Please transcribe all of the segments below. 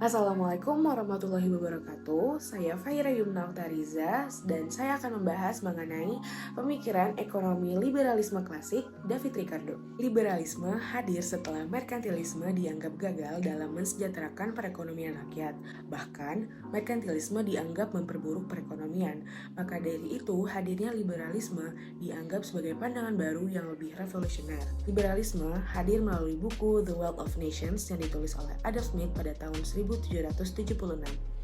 Assalamualaikum warahmatullahi wabarakatuh. Saya Faira Yumna Oktariza dan saya akan membahas mengenai pemikiran ekonomi liberalisme klasik David Ricardo. Liberalisme hadir setelah merkantilisme dianggap gagal dalam mensejahterakan perekonomian rakyat. Bahkan, merkantilisme dianggap memperburuk perekonomian. Maka dari itu, hadirnya liberalisme dianggap sebagai pandangan baru yang lebih revolusioner. Liberalisme hadir melalui buku The Wealth of Nations yang ditulis oleh Adam Smith pada tahun 1776.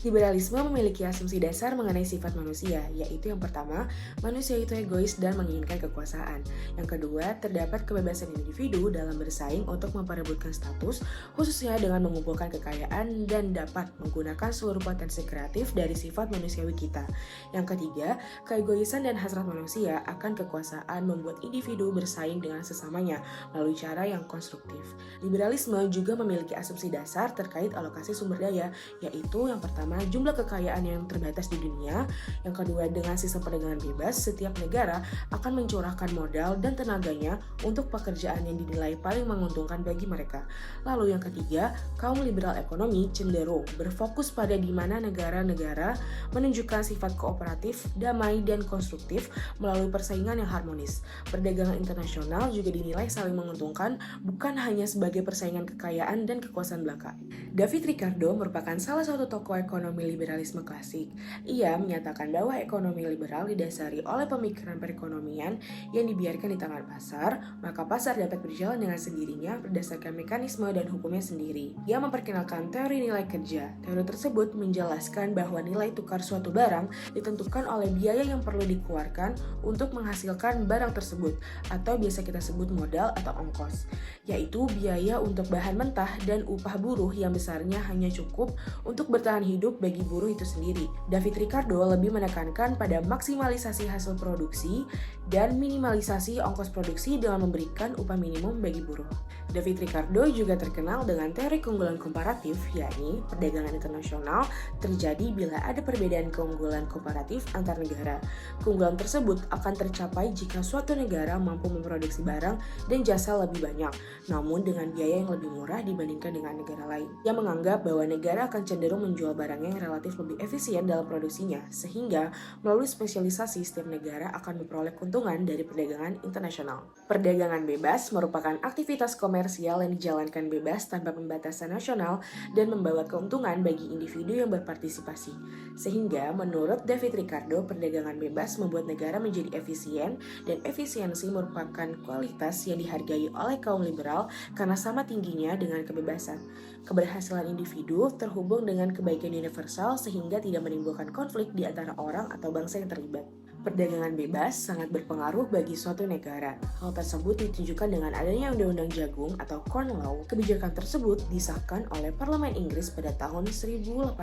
Liberalisme memiliki asumsi dasar mengenai sifat manusia, yaitu yang pertama, manusia itu egois dan menginginkan kekuasaan. Yang kedua, terdapat kebebasan individu dalam bersaing untuk memperebutkan status, khususnya dengan mengumpulkan kekayaan dan dapat menggunakan seluruh potensi kreatif dari sifat manusiawi kita. Yang ketiga, keegoisan dan hasrat manusia akan kekuasaan membuat individu bersaing dengan sesamanya melalui cara yang konstruktif. Liberalisme juga memiliki asumsi dasar terkait alokasi sumber daya, yaitu yang pertama, jumlah kekayaan yang terbatas di dunia. Yang kedua, dengan sistem perdagangan bebas, setiap negara akan mencurahkan modal dan tenaganya untuk pekerjaan yang dinilai paling menguntungkan bagi mereka. Lalu yang ketiga, kaum liberal ekonomi cenderung berfokus pada di mana negara-negara menunjukkan sifat kooperatif, damai, dan konstruktif melalui persaingan yang harmonis. Perdagangan internasional juga dinilai saling menguntungkan, bukan hanya sebagai persaingan kekayaan dan kekuasaan belaka. David Ricardo merupakan salah satu tokoh ekonomi liberalisme klasik. Ia menyatakan bahwa ekonomi liberal didasari oleh pemikiran perekonomian yang dibiarkan di tangan pasar, maka pasar dapat berjalan dengan sendirinya berdasarkan mekanisme dan hukumnya sendiri. Ia memperkenalkan teori nilai kerja. Teori tersebut menjelaskan bahwa nilai tukar suatu barang ditentukan oleh biaya yang perlu dikeluarkan untuk menghasilkan barang tersebut, atau biasa kita sebut modal atau ongkos, yaitu biaya untuk bahan mentah dan upah buruh yang besarnya hanya cukup untuk bertahan hidup bagi buruh itu sendiri. David Ricardo lebih menekankan pada maksimalisasi hasil produksi dan minimalisasi ongkos produksi dengan memberikan upah minimum bagi buruh. David Ricardo juga terkenal dengan teori keunggulan komparatif, yakni perdagangan internasional terjadi bila ada perbedaan keunggulan komparatif antar negara. Keunggulan tersebut akan tercapai jika suatu negara mampu memproduksi barang dan jasa lebih banyak, namun dengan biaya yang lebih murah dibandingkan dengan negara lain. Ia menganggap bahwa negara akan cenderung menjual barangnya yang relatif lebih efisien dalam produksinya, sehingga melalui spesialisasi setiap negara akan memperoleh keuntungan dari perdagangan internasional. Perdagangan bebas merupakan aktivitas komersial yang dijalankan bebas tanpa pembatasan nasional dan membawa keuntungan bagi individu yang berpartisipasi. Sehingga menurut David Ricardo, perdagangan bebas membuat negara menjadi efisien, dan efisiensi merupakan kualitas yang dihargai oleh kaum liberal karena sama tingginya dengan kebebasan. Keberhasilan individu terhubung dengan kebaikan universal sehingga tidak menimbulkan konflik di antara orang atau bangsa yang terlibat. Perdagangan bebas sangat berpengaruh bagi suatu negara. Hal tersebut ditunjukkan dengan adanya Undang-Undang Jagung atau Corn Law. Kebijakan tersebut disahkan oleh Parlemen Inggris pada tahun 1815.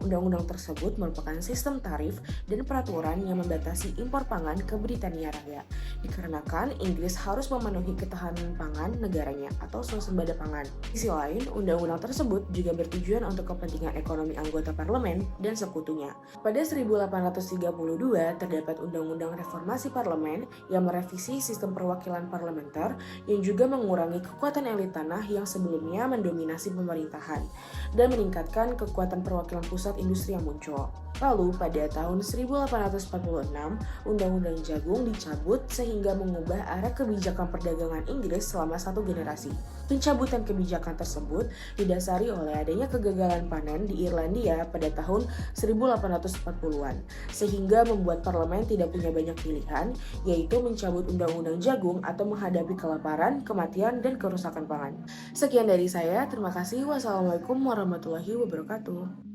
Undang-undang tersebut merupakan sistem tarif dan peraturan yang membatasi impor pangan ke Britania Raya. Dikarenakan Inggris harus memenuhi ketahanan pangan negaranya atau swasembada pangan. Di sisi lain, undang-undang tersebut juga bertujuan untuk kepentingan ekonomi anggota parlemen dan sekutunya. Pada 1832 terdapat Undang-Undang Reformasi Parlemen yang merevisi sistem perwakilan parlementer yang juga mengurangi kekuatan elit tanah yang sebelumnya mendominasi pemerintahan dan meningkatkan kekuatan perwakilan pusat industri yang muncul. Lalu pada tahun 1846, Undang-Undang Jagung dicabut sehingga mengubah arah kebijakan perdagangan Inggris selama satu generasi. Pencabutan kebijakan tersebut didasari oleh adanya kegagalan panen di Irlandia pada tahun 1840-an, sehingga membuat parlemen tidak punya banyak pilihan, yaitu mencabut Undang-Undang Jagung atau menghadapi kelaparan, kematian, dan kerusakan pangan. Sekian dari saya, terima kasih. Wassalamualaikum warahmatullahi wabarakatuh.